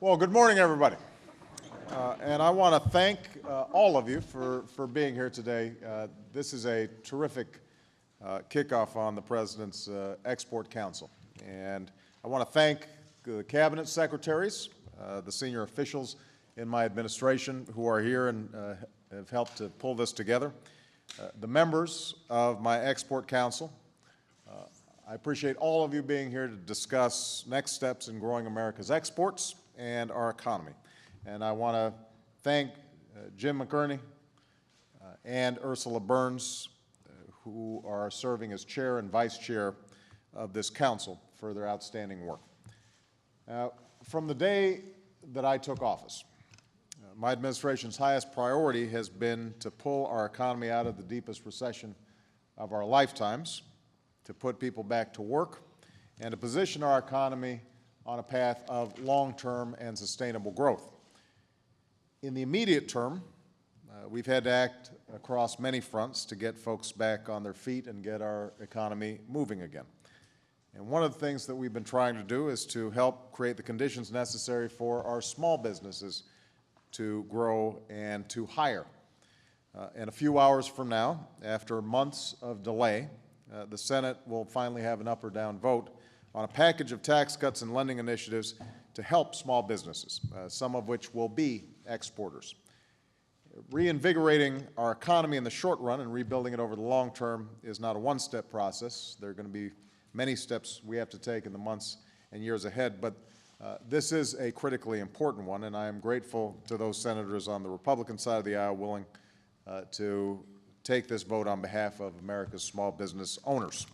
Well, good morning, everybody. And I want to thank all of you for being here today. This is a terrific kickoff on the President's Export Council. And I want to thank the Cabinet Secretaries, the senior officials in my administration who are here and have helped to pull this together, the members of my Export Council. I appreciate all of you being here to discuss next steps in growing America's exports and our economy. And I want to thank Jim McInerney and Ursula Burns, who are serving as chair and vice chair of this council for their outstanding work. From the day that I took office, my administration's highest priority has been to pull our economy out of the deepest recession of our lifetimes, to put people back to work, and to position our economy on a path of long-term and sustainable growth. In the immediate term, we've had to act across many fronts to get folks back on their feet and get our economy moving again. And one of the things that we've been trying to do is to help create the conditions necessary for our small businesses to grow and to hire. In a few hours from now, after months of delay, the Senate will finally have an up or down vote on a package of tax cuts and lending initiatives to help small businesses, some of which will be exporters. Reinvigorating our economy in the short run and rebuilding it over the long term is not a one-step process. There are going to be many steps we have to take in the months and years ahead, but this is a critically important one, and I am grateful to those senators on the Republican side of the aisle willing to take this vote on behalf of America's small business owners.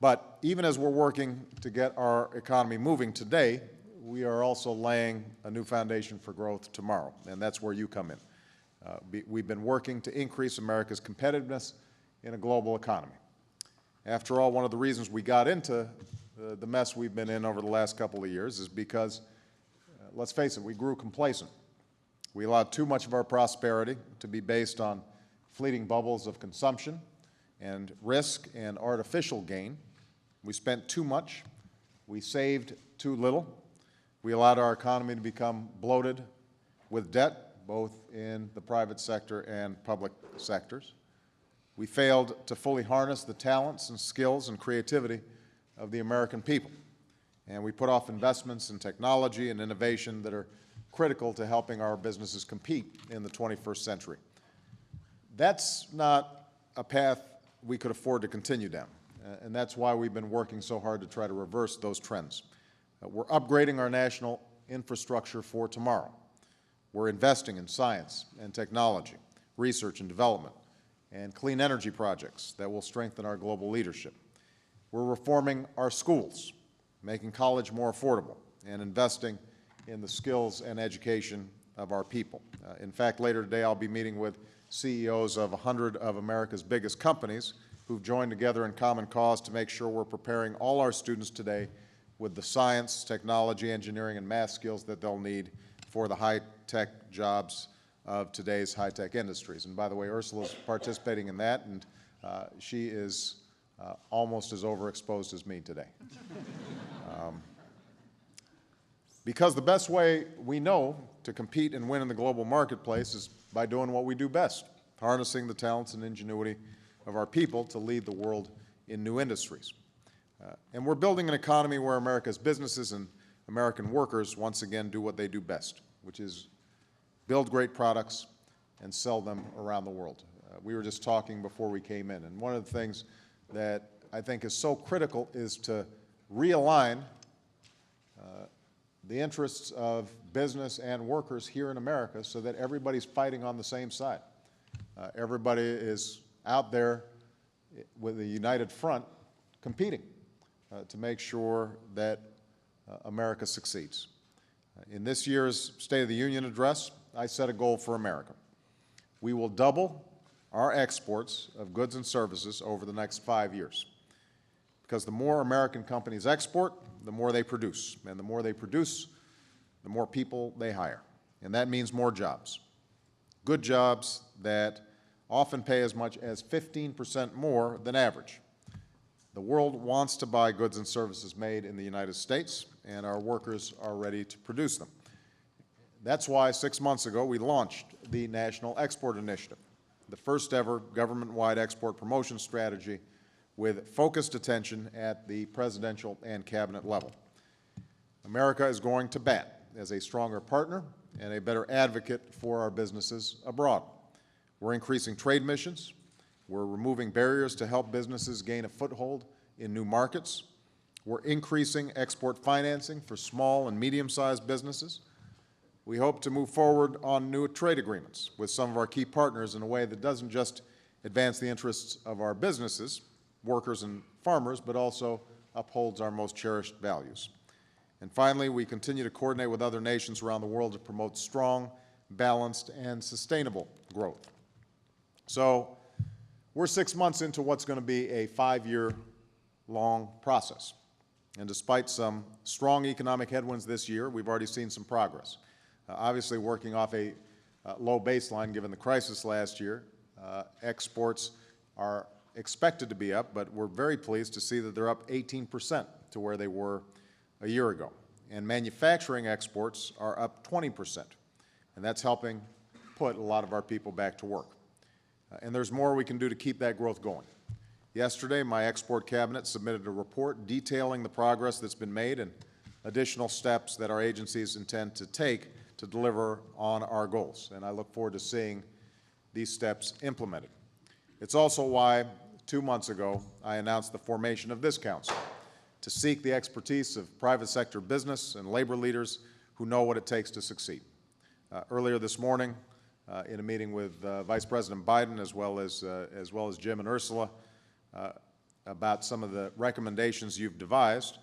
But even as we're working to get our economy moving today, we are also laying a new foundation for growth tomorrow, and that's where you come in. We've been working to increase America's competitiveness in a global economy. After all, one of the reasons we got into the mess we've been in over the last couple of years is because, let's face it, we grew complacent. We allowed too much of our prosperity to be based on fleeting bubbles of consumption and risk and artificial gain. We spent too much. We saved too little. We allowed our economy to become bloated with debt, both in the private sector and public sectors. We failed to fully harness the talents and skills and creativity of the American people. And we put off investments in technology and innovation that are critical to helping our businesses compete in the 21st century. That's not a path we could afford to continue down, and that's why we've been working so hard to try to reverse those trends. We're upgrading our national infrastructure for tomorrow. We're investing in science and technology, research and development, and clean energy projects that will strengthen our global leadership. We're reforming our schools, making college more affordable, and investing in the skills and education of our people. In fact, later today I'll be meeting with CEOs of 100 of America's biggest companies who've joined together in common cause to make sure we're preparing all our students today with the science, technology, engineering, and math skills that they'll need for the high-tech jobs of today's high-tech industries. And by the way, Ursula's participating in that, and she is almost as overexposed as me today. Because the best way we know to compete and win in the global marketplace is by doing what we do best, harnessing the talents and ingenuity of our people to lead the world in new industries. And we're building an economy where America's businesses and American workers once again do what they do best, which is build great products and sell them around the world. We were just talking before we came in, and one of the things that I think is so critical is to realign the interests of business and workers here in America so that everybody's fighting on the same side. Everybody is out there with a united front competing to make sure that America succeeds. In this year's State of the Union address, I set a goal for America. We will double our exports of goods and services over the next 5 years. Because the more American companies export, the more they produce. And the more they produce, the more people they hire. And that means more jobs. Good jobs that often pay as much as 15% more than average. The world wants to buy goods and services made in the United States, and our workers are ready to produce them. That's why 6 months ago we launched the National Export Initiative, the first ever government-wide export promotion strategy with focused attention at the presidential and cabinet level. America is going to bat as a stronger partner and a better advocate for our businesses abroad. We're increasing trade missions. We're removing barriers to help businesses gain a foothold in new markets. We're increasing export financing for small and medium-sized businesses. We hope to move forward on new trade agreements with some of our key partners in a way that doesn't just advance the interests of our businesses, workers and farmers, but also upholds our most cherished values. And finally, we continue to coordinate with other nations around the world to promote strong, balanced, and sustainable growth. So we're 6 months into what's going to be a 5-year-long process. And despite some strong economic headwinds this year, we've already seen some progress. Obviously, working off a low baseline given the crisis last year, exports are expected to be up, but we're very pleased to see that they're up 18% to where they were a year ago. And manufacturing exports are up 20%, and that's helping put a lot of our people back to work. And there's more we can do to keep that growth going. Yesterday, my export cabinet submitted a report detailing the progress that's been made and additional steps that our agencies intend to take to deliver on our goals, and I look forward to seeing these steps implemented. It's also why 2 months ago I announced the formation of this council to seek the expertise of private sector business and labor leaders who know what it takes to succeed. Earlier this morning, in a meeting with Vice President Biden as well as Jim and Ursula about some of the recommendations you've devised,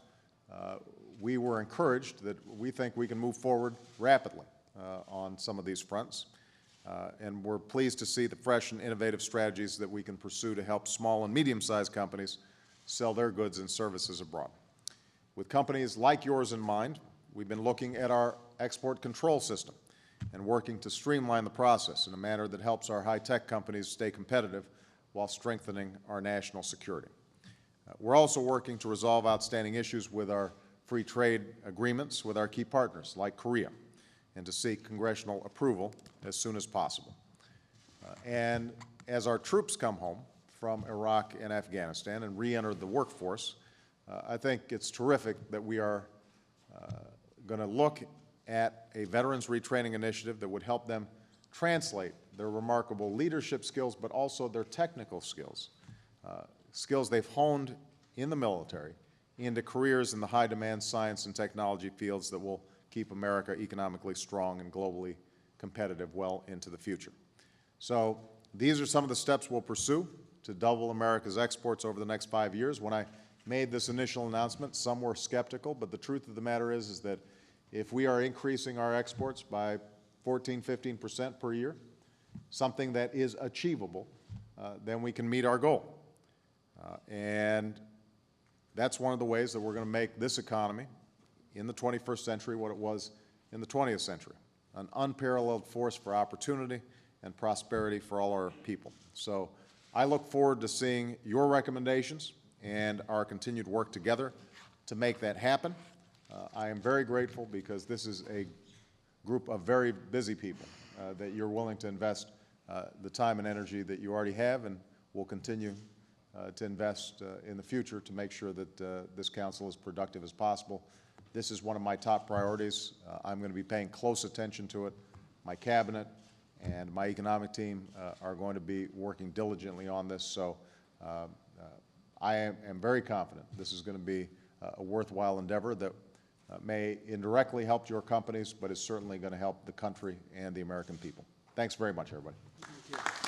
we were encouraged that we think we can move forward rapidly on some of these fronts. And we're pleased to see the fresh and innovative strategies that we can pursue to help small and medium-sized companies sell their goods and services abroad. With companies like yours in mind, we've been looking at our export control system and working to streamline the process in a manner that helps our high-tech companies stay competitive while strengthening our national security. We're also working to resolve outstanding issues with our free trade agreements with our key partners, like Korea, and to seek congressional approval as soon as possible. And as our troops come home from Iraq and Afghanistan and re-enter the workforce, I think it's terrific that we are going to look at a veterans retraining initiative that would help them translate their remarkable leadership skills, but also their technical skills, skills they've honed in the military, into careers in the high-demand science and technology fields that will keep America economically strong and globally competitive well into the future. So these are some of the steps we'll pursue to double America's exports over the next 5 years. When I made this initial announcement, some were skeptical, but the truth of the matter is that if we are increasing our exports by 14, 15% per year, something that is achievable, then we can meet our goal. And that's one of the ways that we're going to make this economy in the 21st century what it was in the 20th century, an unparalleled force for opportunity and prosperity for all our people. So I look forward to seeing your recommendations and our continued work together to make that happen. I am very grateful because this is a group of very busy people that you're willing to invest the time and energy that you already have and will continue to invest in the future to make sure that this council is productive as possible. This is one of my top priorities. I'm going to be paying close attention to it. My cabinet and my economic team are going to be working diligently on this. So I am very confident this is going to be a worthwhile endeavor that may indirectly help your companies, but is certainly going to help the country and the American people. Thanks very much, everybody. Thank you.